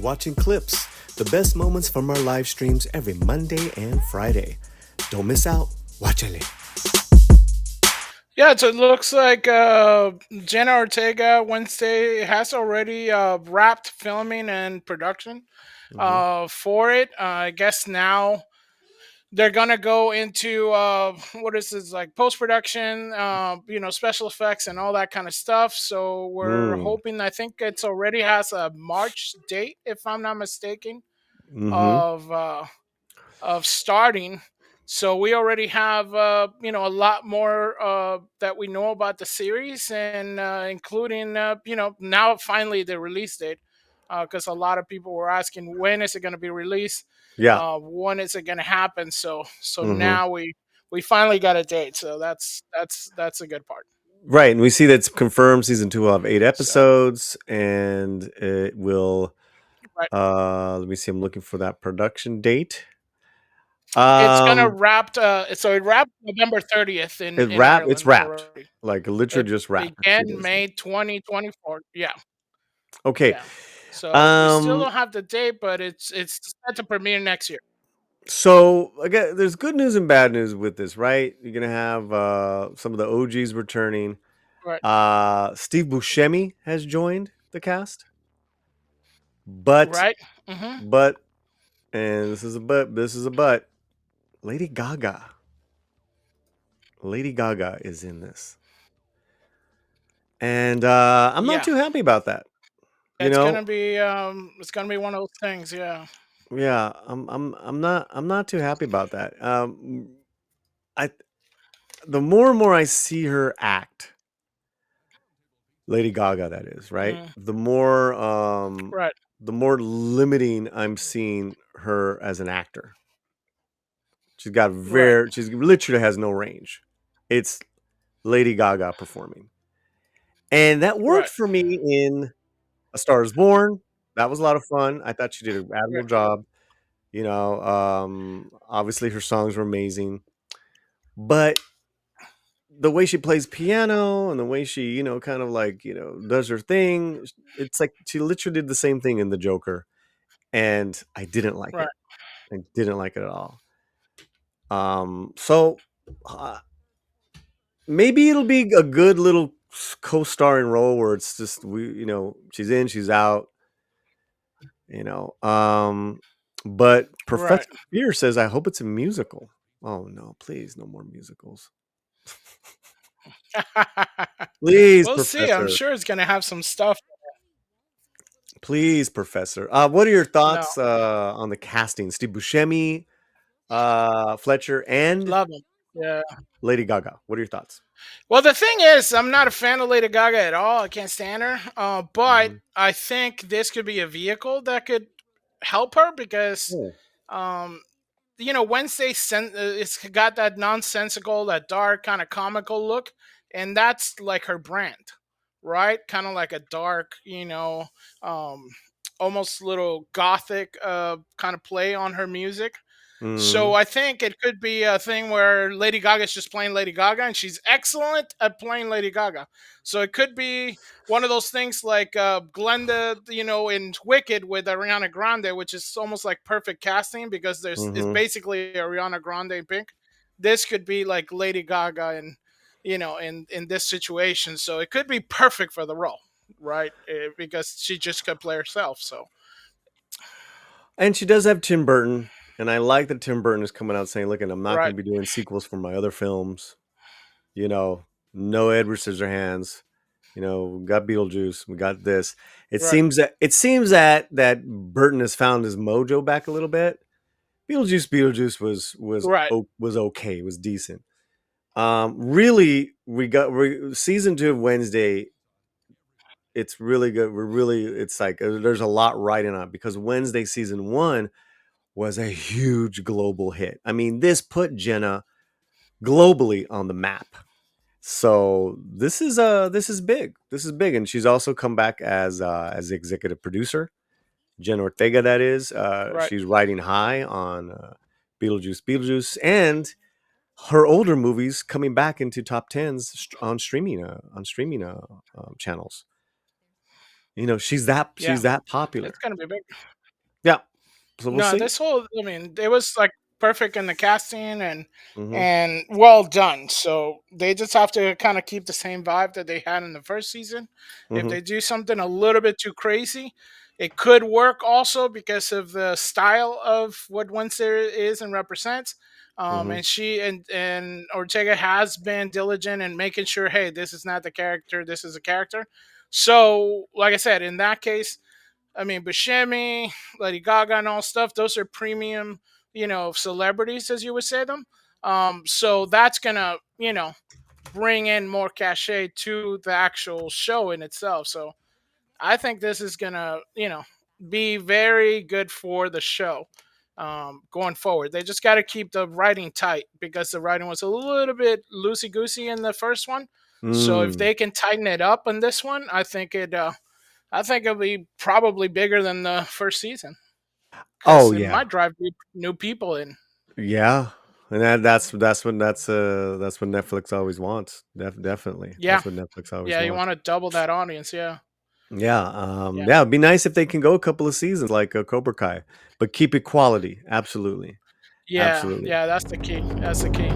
watching clips, the best moments from our live streams every Monday and Friday. Don't miss out. Watchale. Yeah, so it looks like Jenna Ortega Wednesday has already wrapped filming and production Mm-hmm. for it. I guess now they're gonna go into what is this like post production, special effects and all that kind of stuff. So we're Mm. hoping. I think it's already has a March date, if I'm not mistaken, Mm-hmm. of uh, of starting. So we already have a lot more that we know about the series, and including now finally the release date, because a lot of people were asking when is it going to be released, Yeah. when is it going to happen. So Mm-hmm. now we finally got a date. So that's a good part. Right, and we see that's confirmed. Season 2 will have 8 So episodes, and it will. right, Let me see. I'm looking for that production date. it's gonna Um, wrap. So it wrapped November 30th in it's Ireland wrapped. already. Like literally It just wrapped a few began days ago. May 2024. Yeah, Okay. yeah. So we still Um, don't have the date, but it's set to premiere next year. So again, there's good news and bad news with this, right? You're gonna have some of the OGs returning. Right, Steve Buscemi has joined the cast, but right. Hmm. but and this is a but. This is a but. Lady Gaga. Lady Gaga is in this, and I'm not Yeah, too happy about that. You it's know, gonna be one of those things. Yeah, yeah, I'm not too happy about that. I the more and more I see her act, Lady Gaga, that is, right? mm, right, The more limiting I'm seeing her as an actor. right, She's literally has no range. It's Lady Gaga performing. And that worked right, for me in A Star is Born. That was a lot of fun. I thought she did an admirable right, job. Obviously her songs were amazing. But the way she plays piano and the way she, kind of like, does her thing, it's like she literally did the same thing in The Joker. And I didn't like right. it. I didn't like it at all. So uh, maybe it'll be a good little co-starring role where it's just she's in, she's out, you know. But Right. Professor Fear says I hope it's a musical. Oh no, please, no more musicals. Please, We'll see. I'm Professor. sure it's gonna have some stuff. Please, Professor. What are your No, thoughts on the casting? Steve Buscemi, Fletcher, and love them. Yeah. Lady Gaga. What are your thoughts? Well, the thing is, I'm not a fan of Lady Gaga at all. I can't stand her. But Mhm. I think this could be a vehicle that could help her because, Hmm. um, it's got that nonsensical, that dark kind of comical look, and that's like her brand, right? Kind of like a dark, um, almost little gothic kind of play on her music. So Mhm. I think it could be a thing where Lady Gaga is just playing Lady Gaga, and she's excellent at playing Lady Gaga. So it could be one of those things like Glenda, in Wicked with Ariana Grande, which is almost like perfect casting because it's Mhm. basically Ariana Grande in pink. This could be like Lady Gaga in this situation. So it could be perfect for the role, right? Because she just could play herself. So And she does have Tim Burton, and I like that Tim Burton is coming out saying, "Look, and I'm not right, going to be doing sequels for my other films. You know, no Edward Scissorhands. We got Beetlejuice. We got this. right, It seems that Burton has found his mojo back a little bit. Beetlejuice right, was okay. It was decent. Really, season 2 of Wednesday. It's really good. It's like there's a lot riding on it because Wednesday season 1 was a huge global hit. I mean, this put Jenna globally on the map. So this is big. This is big, and she's also come back as executive producer. Jenna Ortega, that is. right. She's riding high on Beetlejuice, and her older movies coming back into top tens on streaming channels. You know, Yeah, she's that it's popular. gonna be big. Yeah. So we'll No, see. this whole I mean, it was like perfect in the casting Mhm. and well done. So they just have to kind of keep the same vibe that they had in the first season. If Mhm. they do something a little bit too crazy, it could work also because of the style of what Wednesday is and represents. Mhm. And and Ortega has been diligent in making sure, hey, this is not the character, this is a character. So, like I said, in that case, I mean, Buscemi, Lady Gaga, and all stuff. Those are premium, celebrities, as you would say them. So that's gonna, bring in more cachet to the actual show in itself. So I think this is gonna, be very good for the show going forward. They just got to keep the writing tight because the writing was a little bit loosey goosey in the first one. So if Mm. they can tighten it up on this one, I think it'll be probably bigger than the first season Oh because it yeah. might drive new people in. Yeah. And that's what Netflix always wants. Definitely. Yeah, That's what Netflix always yeah, you wants. want to double that audience. Yeah, Yeah, yeah, yeah, it'd be nice if they can go a couple of seasons like Cobra Kai, but keep it quality. Absolutely. yeah, Absolutely. yeah. That's the key. That's the key.